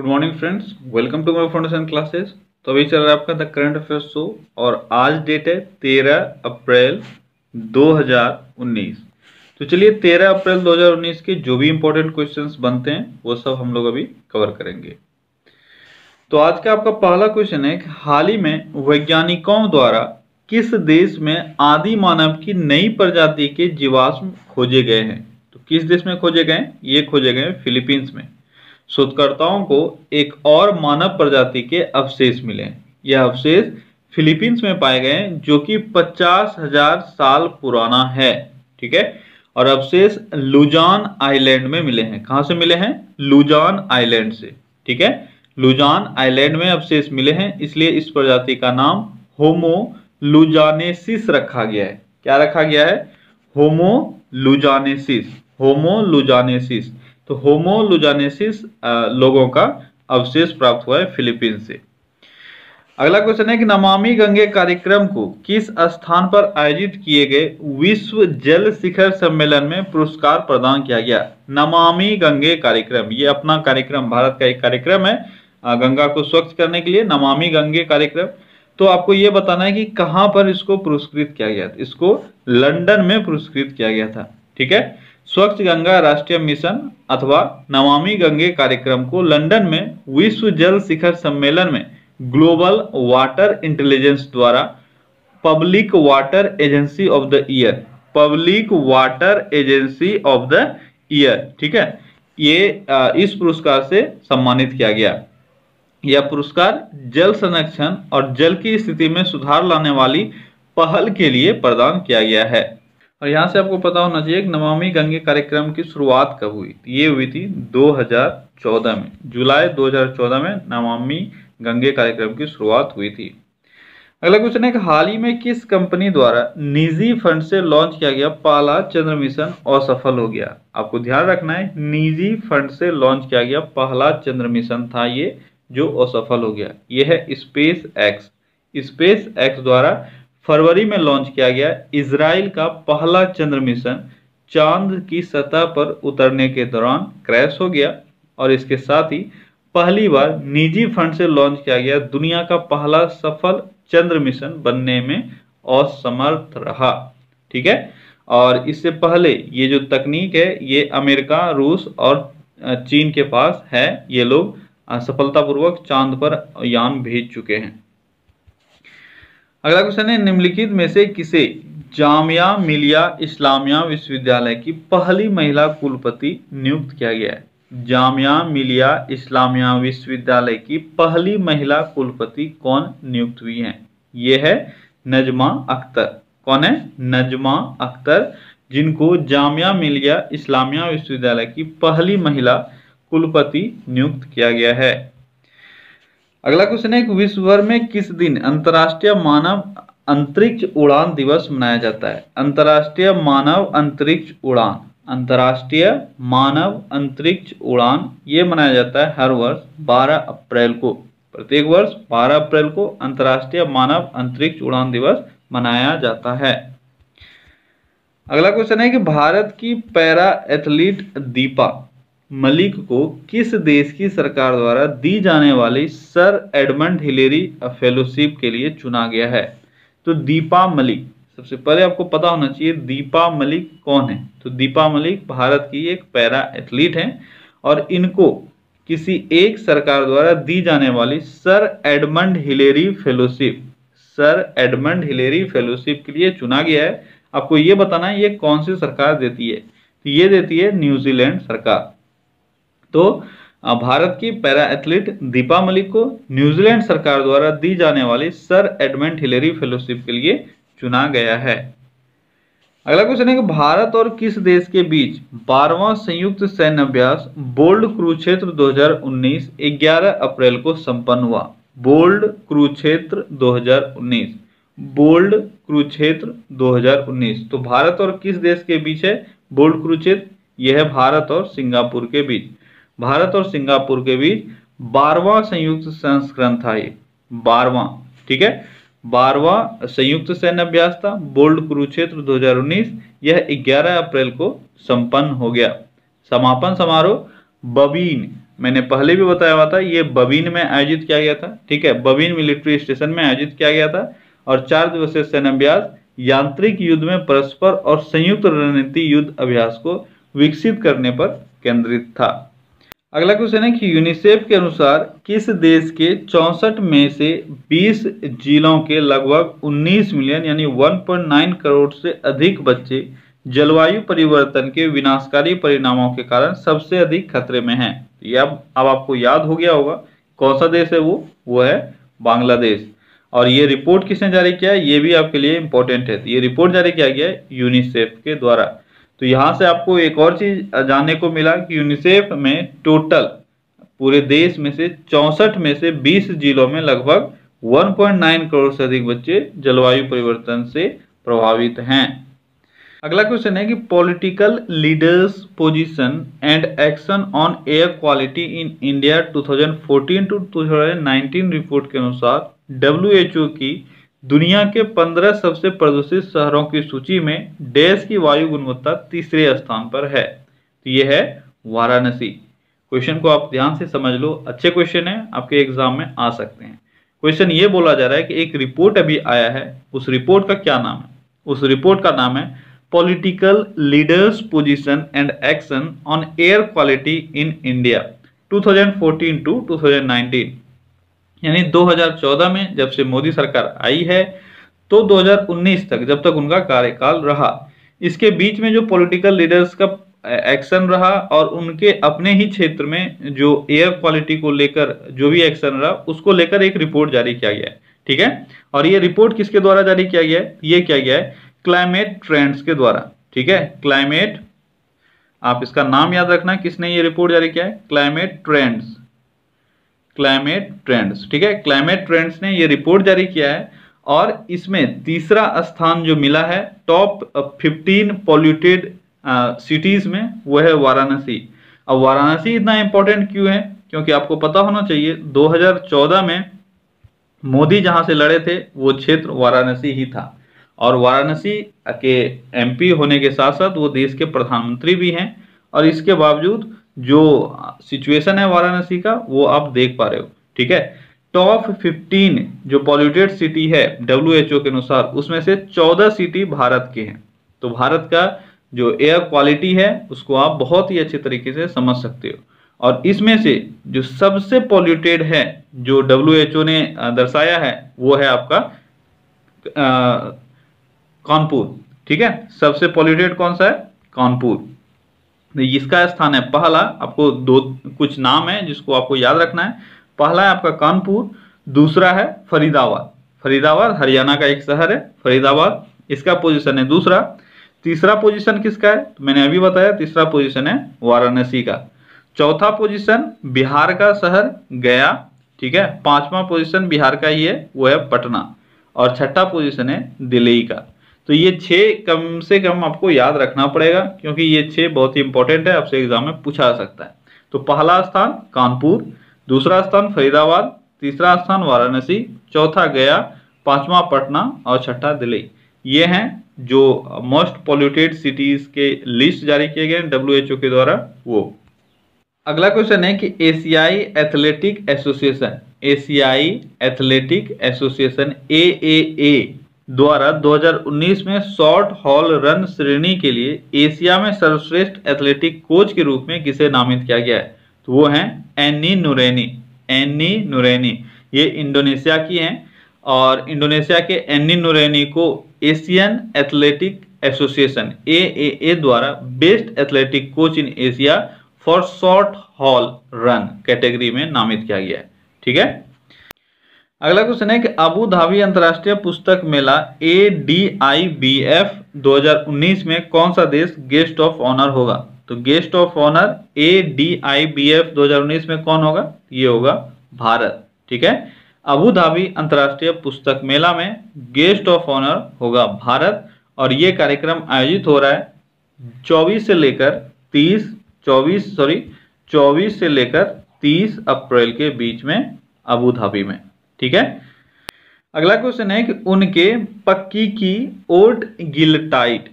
Morning friends, welcome to my foundation classes. तो अभी चल रहा है आपका द करंट अफेयर्स शो और आज डेट है 13 अप्रैल 2019। तो चलिए 13 अप्रैल 2019 के जो भी इंपॉर्टेंट क्वेश्चंस बनते हैं वो सब हम लोग अभी कवर करेंगे। तो आज का आपका पहला क्वेश्चन है कि हाल ही में वैज्ञानिकों द्वारा किस देश में आदि मानव की नई प्रजाति के जीवाश्म खोजे गए हैं। तो किस देश में खोजे गए? ये खोजे गए फिलीपींस में। शोधकर्ताओं को एक और मानव प्रजाति के अवशेष मिले हैं। यह अवशेष फिलीपींस में पाए गए हैं जो कि 50,000 साल पुराना है। ठीक है, और अवशेष लुजान आइलैंड में मिले हैं। कहां से मिले हैं? लुजान आइलैंड से। ठीक है, लुजान आइलैंड में अवशेष मिले हैं, इसलिए इस प्रजाति का नाम होमो लुजानेसिस रखा गया है। क्या रखा गया है? होमो लुजानेसिस। होमो लुजानेसिस। तो होमो लुजानेसिस लोगों का अवशेष प्राप्त हुआ है फिलीपींस से। अगला क्वेश्चन है कि नमामि गंगे कार्यक्रम को किस स्थान पर आयोजित किए गए विश्व जल शिखर सम्मेलन में पुरस्कार प्रदान किया गया? नमामि गंगे कार्यक्रम, ये अपना कार्यक्रम, भारत का एक कार्यक्रम है गंगा को स्वच्छ करने के लिए, नमामि गंगे कार्यक्रम। तो आपको ये बताना है कि कहां पर इसको पुरस्कृत किया गया था। इसको लंदन में पुरस्कृत किया गया था। ठीक है, स्वच्छ गंगा राष्ट्रीय मिशन अथवा नमामि गंगे कार्यक्रम को लंदन में विश्व जल शिखर सम्मेलन में ग्लोबल वाटर इंटेलिजेंस द्वारा public water agency of the year, public water agency of the year, ठीक है, ये इस पुरस्कार से सम्मानित किया गया। यह पुरस्कार जल संरक्षण और जल की स्थिति में सुधार लाने वाली पहल के लिए प्रदान किया गया है। और यहाँ से आपको पता होना चाहिए कि नमामि गंगे कार्यक्रम की शुरुआत कब हुई? ये हुई थी 2014 में, जुलाई 2014 में नमामि गंगे कार्यक्रम की शुरुआत हुई थी। अगला क्वेश्चन है कि हाल ही में किस कंपनी द्वारा निजी फंड से लॉन्च किया गया पहला चंद्र मिशन असफल हो गया? आपको ध्यान रखना है, निजी फंड से लॉन्च किया गया पहला चंद्र मिशन था ये जो असफल हो गया। यह है स्पेस एक्स। स्पेस एक्स द्वारा फरवरी में लॉन्च किया गया इजराइल का पहला चंद्र मिशन चांद की सतह पर उतरने के दौरान क्रैश हो गया और इसके साथ ही पहली बार निजी फंड से लॉन्च किया गया दुनिया का पहला सफल चंद्र मिशन बनने में असमर्थ रहा। ठीक है, और इससे पहले ये जो तकनीक है ये अमेरिका, रूस और चीन के पास है। ये लोग सफलतापूर्वक चांद पर यान भेज चुके हैं। अगला क्वेश्चन है निम्नलिखित में से किसे जामिया मिलिया इस्लामिया विश्वविद्यालय की पहली महिला कुलपति नियुक्त किया गया है? जामिया मिलिया इस्लामिया विश्वविद्यालय की पहली महिला कुलपति कौन नियुक्त हुई हैं? ये है नजमा अख्तर। कौन है? नजमा अख्तर, जिनको जामिया मिलिया इस्लामिया विश्वविद्यालय की पहली महिला कुलपति नियुक्त किया गया है। अगला क्वेश्चन है कि विश्व भर में किस दिन अंतर्राष्ट्रीय मानव अंतरिक्ष उड़ान दिवस मनाया जाता है? अंतर्राष्ट्रीय मानव अंतरिक्ष उड़ान, अंतर्राष्ट्रीय मानव अंतरिक्ष उड़ान ये मनाया जाता है हर वर्ष 12 अप्रैल को। प्रत्येक वर्ष 12 अप्रैल को अंतर्राष्ट्रीय मानव अंतरिक्ष उड़ान दिवस मनाया जाता है। अगला क्वेश्चन है कि भारत की पैरा एथलीट दीपा मलिक को किस देश की सरकार द्वारा दी जाने वाली सर एडमंड हिलेरी फेलोशिप के लिए चुना गया है? तो दीपा मलिक, सबसे पहले आपको पता होना चाहिए दीपा मलिक कौन है। तो दीपा मलिक भारत की एक पैरा एथलीट हैं और इनको किसी एक सरकार द्वारा दी जाने वाली sir Edmund Hillary fellowship, sir Edmund Hillary fellowship के लिए चुना गया है। आपको ये बताना है ये कौन सी सरकार देती है? तो ये देती है न्यूजीलैंड सरकार। तो भारत की पैरा एथलीट दीपा मलिक को न्यूजीलैंड सरकार द्वारा दी जाने वाली सर एडमंड हिलेरी फेलोशिप के लिए चुना गया है। अगला क्वेश्चन है कि भारत और किस देश के बीच 12वां संयुक्त सैन्य अभ्यास बोल्ड कुरुक्षेत्र 2019 11 अप्रैल को संपन्न हुआ? Bold Kurukshetra 2019, bold Kurukshetra 2019। तो भारत और किस देश के बीच है बोल्ड कुरुक्षेत्र? यह है भारत और सिंगापुर के बीच। भारत और सिंगापुर के बीच 12वां संयुक्त संस्करण था ये, 12वां। ठीक है, 12वां संयुक्त सैन्य अभ्यास था बोल्ड कुरुक्षेत्र 2019। यह 11 अप्रैल को संपन्न हो गया। समापन समारोह बबीन मैंने पहले भी बताया हुआ था, ये बबीन में आयोजित किया गया था। ठीक है, बबीन मिलिट्री स्टेशन में आयोजित किया गया था और 4 दिवसीय सैन्य अभ्यास यांत्रिक युद्ध में परस्पर और संयुक्त रणनीति युद्ध अभ्यास को विकसित करने पर केंद्रित था। अगला क्वेश्चन है कि यूनिसेफ के अनुसार किस देश के 64 में से 20 जिलों के लगभग 19 मिलियन यानी 1.9 करोड़ से अधिक बच्चे जलवायु परिवर्तन के विनाशकारी परिणामों के कारण सबसे अधिक खतरे में हैं? ये अब आपको याद हो गया होगा कौन सा देश है वो है बांग्लादेश। और ये रिपोर्ट किसने जारी किया है, ये भी आपके लिए इंपॉर्टेंट है। ये रिपोर्ट जारी किया गया है यूनिसेफ के द्वारा। तो यहाँ से आपको एक और चीज जानने को मिला कि यूनिसेफ में टोटल पूरे देश में से 64 में से 20 जिलों में लगभग 1.9 करोड़ से अधिक बच्चे जलवायु परिवर्तन से प्रभावित हैं। अगला क्वेश्चन है कि political leaders position and action on air quality in India 2014 to 2019 report के अनुसार WHO की दुनिया के 15 सबसे प्रदूषित शहरों की सूची में देश की वायु गुणवत्ता तीसरे स्थान पर है। तो ये है वाराणसी। क्वेश्चन को आप ध्यान से समझ लो, अच्छे क्वेश्चन है, आपके एग्जाम में आ सकते हैं। क्वेश्चन ये बोला जा रहा है कि एक रिपोर्ट अभी आया है, उस रिपोर्ट का क्या नाम है? उस रिपोर्ट का नाम है political leaders position and action on air quality in India 2014 to 2019, यानी 2014 में जब से मोदी सरकार आई है तो 2019 तक, जब तक उनका कार्यकाल रहा, इसके बीच में जो पॉलिटिकल लीडर्स का एक्शन रहा और उनके अपने ही क्षेत्र में जो एयर क्वालिटी को लेकर जो भी एक्शन रहा उसको लेकर एक रिपोर्ट जारी किया गया है। ठीक है, और ये रिपोर्ट किसके द्वारा जारी किया गया है? ये किया गया है क्लाइमेट ट्रेंड्स के द्वारा। ठीक है, क्लाइमेट, आप इसका नाम याद रखना, किसने ये रिपोर्ट जारी किया है? Climate trends. क्लाइमेट ट्रेंड्स, ठीक है, क्लाइमेट ट्रेंड्स ने ये रिपोर्ट जारी किया है और इसमें तीसरा स्थान जो मिला है टॉप 15 पॉल्यूटेड सिटीज में, वो है वाराणसी। अब वाराणसी इतना इंपॉर्टेंट क्यों है? क्योंकि आपको पता होना चाहिए 2014 में मोदी जहां से लड़े थे वो क्षेत्र वाराणसी ही था और वाराणसी के MP होने के साथ साथ वो देश के प्रधानमंत्री भी हैं और इसके बावजूद जो सिचुएशन है वाराणसी का वो आप देख पा रहे हो। ठीक है, टॉप 15 जो पॉल्यूटेड सिटी है WHO के अनुसार उसमें से 14 सिटी भारत के हैं। तो भारत का जो एयर क्वालिटी है उसको आप बहुत ही अच्छे तरीके से समझ सकते हो और इसमें से जो सबसे पॉल्यूटेड है जो WHO ने दर्शाया है वो है आपका कानपुर। ठीक है, सबसे पॉल्यूटेड कौन सा है? कानपुर। इसका स्थान है पहला। आपको कुछ नाम है जिसको आपको याद रखना है। पहला है आपका कानपुर, दूसरा है फरीदाबाद। फरीदाबाद हरियाणा का एक शहर है फरीदाबाद, इसका पोजीशन है दूसरा। तीसरा पोजीशन किसका है? तो मैंने अभी बताया, तीसरा पोजीशन है वाराणसी का। चौथा पोजीशन बिहार का शहर गया। ठीक है, पांचवा पोजीशन बिहार का ही है, वो है पटना और छठा पोजीशन है दिल्ली का। तो ये 6 कम से कम आपको याद रखना पड़ेगा क्योंकि ये 6 बहुत ही इंपॉर्टेंट है, आपसे एग्जाम में पूछा जा सकता है। तो पहला स्थान कानपुर, दूसरा स्थान फरीदाबाद, तीसरा स्थान वाराणसी, चौथा गया, पांचवा पटना और छठा दिल्ली। ये हैं जो मोस्ट पॉल्यूटेड सिटीज के लिस्ट जारी किए गए WHO के द्वारा वो। अगला क्वेश्चन है कि एशियाई एथलेटिक एसोसिएशन, एशियाई एथलेटिक एसोसिएशन AAA द्वारा 2019 में शॉर्ट हॉल रन श्रेणी के लिए एशिया में सर्वश्रेष्ठ एथलेटिक कोच के रूप में किसे नामित किया गया है? तो वो हैं एनी नूरैनी। एनी नूरैनी ये इंडोनेशिया की हैं और इंडोनेशिया के एनी नूरैनी को एशियन एथलेटिक एसोसिएशन AAA द्वारा best athletic coach in Asia for short hall run category में नामित किया गया है। ठीक है, अगला क्वेश्चन है कि अबू धाबी अंतर्राष्ट्रीय पुस्तक मेला ADIBF 2019 में कौन सा देश गेस्ट ऑफ ऑनर होगा? तो गेस्ट ऑफ ऑनर ADIBF 2019 में कौन होगा? ये होगा भारत। ठीक है, अबू धाबी अंतर्राष्ट्रीय पुस्तक मेला में गेस्ट ऑफ ऑनर होगा भारत और ये कार्यक्रम आयोजित हो रहा है 24 से लेकर 30 अप्रैल के बीच में अबू धाबी में। ठीक है, अगला क्वेश्चन है कि उनके पक्की की ओट गिलटाइट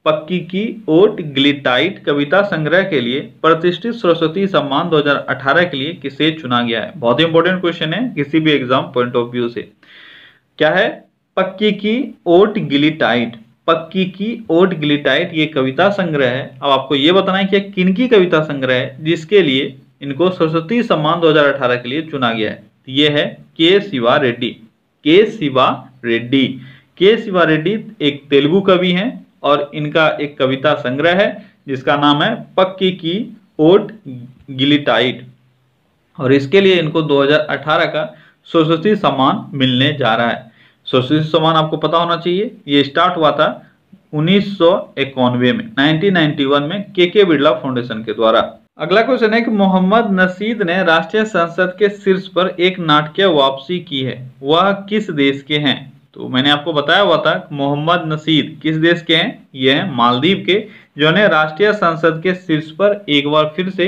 पक्की की ओट ग्लिटाइट कविता संग्रह के लिए प्रतिष्ठित सरस्वती सम्मान 2018 के लिए किसे चुना गया है। बहुत ही इंपॉर्टेंट क्वेश्चन है किसी भी एग्जाम पॉइंट ऑफ व्यू से। क्या है? पक्की की ओट ग्लिटाइट। पक्की की ओट ग्लिटाइट ये कविता संग्रह है। अब आपको ये बताना है कि किनकी कविता संग्रह है जिसके लिए इनको सरस्वती सम्मान 2018 के लिए चुना गया है। ये है के शिवा रेड्डी। के शिवा रेड्डी। के शिवा रेड्डी एक तेलुगु कवि हैं और इनका एक कविता संग्रह है जिसका नाम है पक्की की ओट ग्लिटाइट, और इसके लिए इनको 2018 का सरस्वती सम्मान मिलने जा रहा है। सरस्वती सम्मान आपको पता होना चाहिए, ये स्टार्ट हुआ था 1991 में, 1991 में के बिरला फाउंडेशन के द्वारा। अगला क्वेश्चन है कि मोहम्मद नशीद ने राष्ट्रीय संसद के शीर्ष पर एक नाटकीय वापसी की है, वह किस देश के हैं? तो मैंने आपको बताया हुआ था मोहम्मद नशीद किस देश के हैं, ये हैं मालदीव के, जिन्होंने राष्ट्रीय संसद के शीर्ष पर एक बार फिर से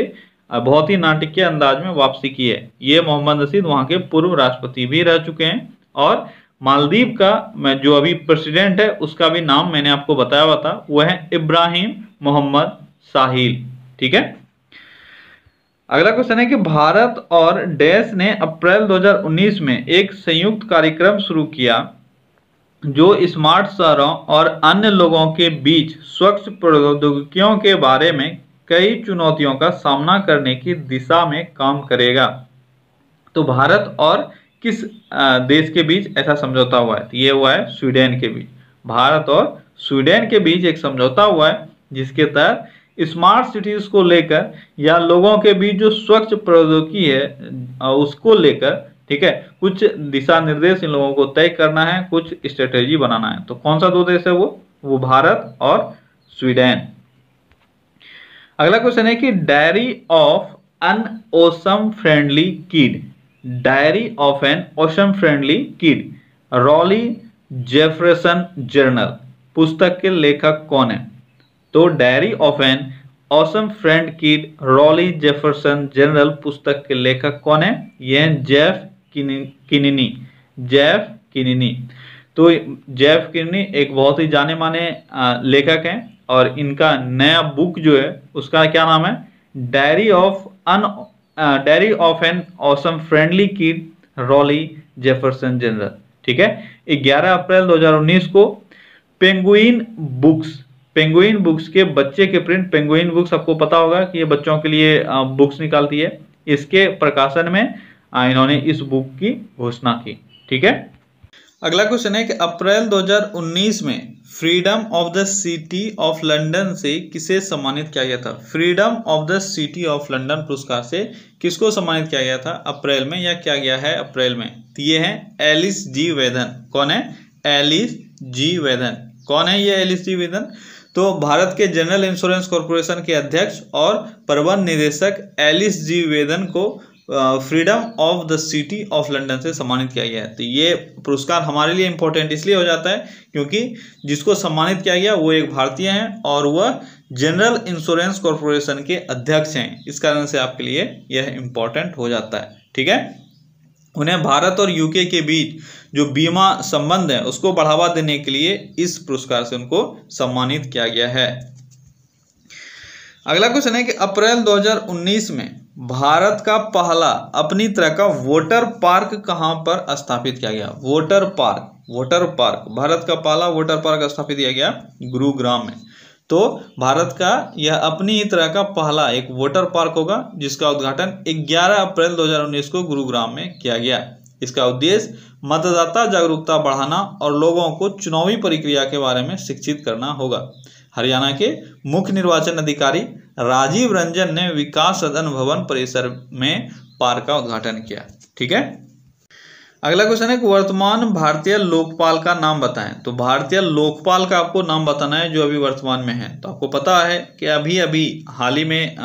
बहुत ही नाटकीय अंदाज में वापसी की है। ये मोहम्मद नशीद वहां के पूर्व राष्ट्रपति भी रह चुके हैं, और मालदीव का जो अभी प्रेसिडेंट है उसका भी नाम मैंने आपको बताया हुआ था, वह है इब्राहिम मोहम्मद साहिल। ठीक है। अगला क्वेश्चन है कि भारत और डैश ने अप्रैल 2019 में एक संयुक्त कार्यक्रम शुरू किया जो स्मार्ट शहरों और अन्य लोगों के बीच स्वच्छ प्रौद्योगिकियों के बारे में कई चुनौतियों का सामना करने की दिशा में काम करेगा। तो भारत और किस देश के बीच ऐसा समझौता हुआ है? तो ये हुआ है स्वीडन के बीच। भारत और स्वीडन के बीच एक समझौता हुआ है जिसके तहत स्मार्ट सिटीज को लेकर या लोगों के बीच जो स्वच्छ प्रौद्योगिकी है उसको लेकर, ठीक है, कुछ दिशा निर्देश इन लोगों को तय करना है, कुछ स्ट्रेटेजी बनाना है। तो कौन सा दो देश है वो भारत और स्वीडन। अगला क्वेश्चन है कि diary of an awesome friendly kid, diary of an awesome friendly kid, Rowley Jefferson journal पुस्तक के लेखक कौन है? तो diary of an awesome friend kid, Rowley Jefferson journal पुस्तक के लेखक कौन है? ये हैं जेफ किनिनी। जेफ किनिनी। तो जेफ किनिनी एक बहुत ही जाने माने लेखक हैं और इनका नया बुक जो है उसका क्या नाम है? Diary of an awesome friendly kid, Rowley Jefferson journal. ठीक है। 11 अप्रैल 2019 को पेंगुइन बुक्स के बच्चे के प्रिंट, पेंगुइन बुक्स आपको पता होगा कि ये बच्चों के लिए बुक्स निकालती है, इसके प्रकाशन में इन्होंने इस बुक की घोषणा की। ठीक है। अगला क्वेश्चन है कि अप्रैल 2019 में freedom of the city of London से किसे सम्मानित किया गया था? Freedom of the city of London पुरस्कार से किसको सम्मानित किया गया था अप्रैल में, या किया गया है अप्रैल में? तो ये है एलिस जी वेदन। कौन है? एलिस जी वेदन। कौन है ये एलिस जी वेदन? तो भारत के जनरल इंश्योरेंस कॉर्पोरेशन के अध्यक्ष और प्रबंध निदेशक एलिस जी वेदन को freedom of the city of London से सम्मानित किया गया है। तो ये पुरस्कार हमारे लिए इंपॉर्टेंट इसलिए हो जाता है क्योंकि जिसको सम्मानित किया गया वो एक भारतीय हैं और वह जनरल इंश्योरेंस कॉर्पोरेशन के अध्यक्ष हैं। इस कारण से आपके लिए यह इंपॉर्टेंट हो जाता है। ठीक है। उन्हें भारत और यूके के बीच जो बीमा संबंध है उसको बढ़ावा देने के लिए इस पुरस्कार से उनको सम्मानित किया गया है। अगला क्वेश्चन है कि अप्रैल 2019 में भारत का पहला अपनी तरह का वोटर पार्क कहां पर स्थापित किया गया? वोटर पार्क भारत का पहला वोटर पार्क स्थापित किया गया गुरुग्राम में। तो भारत का यह अपनी ही तरह का पहला एक वोटर पार्क होगा जिसका उद्घाटन 11 अप्रैल 2019 को गुरुग्राम में किया गया। इसका उद्देश्य मतदाता जागरूकता बढ़ाना और लोगों को चुनावी प्रक्रिया के बारे में शिक्षित करना होगा। हरियाणा के मुख्य निर्वाचन अधिकारी राजीव रंजन ने विकास सदन भवन परिसर में पार्क का उद्घाटन किया। ठीक है। अगला क्वेश्चन है कि वर्तमान भारतीय लोकपाल का नाम बताएं। तो भारतीय लोकपाल का आपको नाम बताना है जो अभी वर्तमान में है। तो आपको पता है कि अभी हाल ही में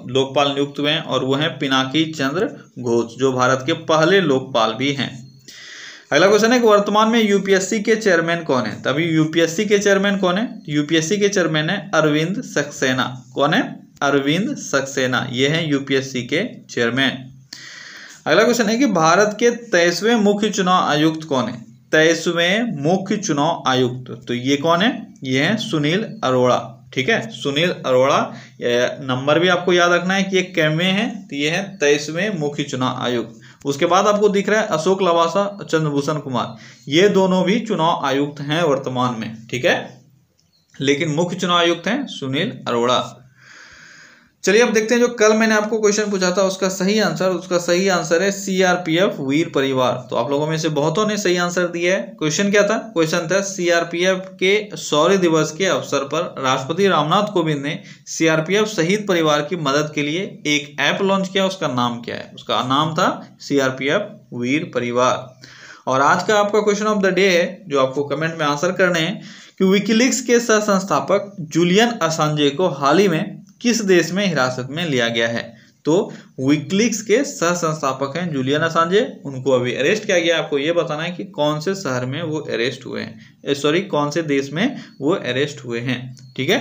लोकपाल नियुक्त हुए हैं और वो हैं पिनाकी चंद्र घोष जो भारत के पहले लोकपाल भी हैं। अगला क्वेश्चन है कि वर्तमान में यूपीएससी के चेयरमैन कौन है? तभी यूपीएससी के चेयरमैन कौन है? यूपीएससी के चेयरमैन है अरविंद सक्सेना। कौन है? अरविंद सक्सेना। ये हैं यूपीएससी के चेयरमैन। अगला क्वेश्चन है कि भारत के 23वें मुख्य चुनाव आयुक्त कौन है? 23वें मुख्य चुनाव आयुक्त। तो ये कौन है? ये है सुनील अरोड़ा। ठीक है, सुनील अरोड़ा। नंबर भी आपको याद रखना है कि ये कैमवे है, तो ये है 23वें मुख्य चुनाव आयुक्त। उसके बाद आपको दिख रहा है अशोक लवासा, चंद्रभूषण कुमार, ये दोनों भी चुनाव आयुक्त हैं वर्तमान में। ठीक है, लेकिन मुख्य चुनाव आयुक्त हैं सुनील अरोड़ा। चलिए अब देखते हैं जो कल मैंने आपको क्वेश्चन पूछा था उसका सही आंसर है सीआरपीएफ वीर परिवार। तो आप लोगों में से बहुतों ने सही आंसर दिया है। क्वेश्चन क्या था? क्वेश्चन था सीआरपीएफ के शौर्य दिवस के अवसर पर राष्ट्रपति रामनाथ कोविंद ने सीआरपीएफ शहीद परिवार की मदद के लिए एक ऐप लॉन्च किया, उसका नाम क्या है? उसका नाम था सीआरपीएफ वीर परिवार। और आज का आपका क्वेश्चन ऑफ द डे है जो आपको कमेंट में आंसर करने हैं कि विकीलीक्स के सह संस्थापक जूलियन असांजे को हाल ही में किस देश में हिरासत में लिया गया है? तो विकीलीक्स के सह संस्थापक हैं जूलियन असांजे, उनको अभी अरेस्ट किया गया। आपको ये बताना है कि कौन से शहर में वो अरेस्ट हुए हैं, कौन से देश में वो अरेस्ट हुए हैं। ठीक है,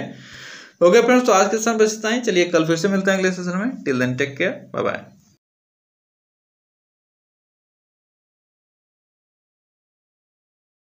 ओके फ्रेंड्स, तो आज के सेशन बस इतना ही। चलिए कल फिर से मिलते हैं अगले सेशन में। Till then take care, bye bye.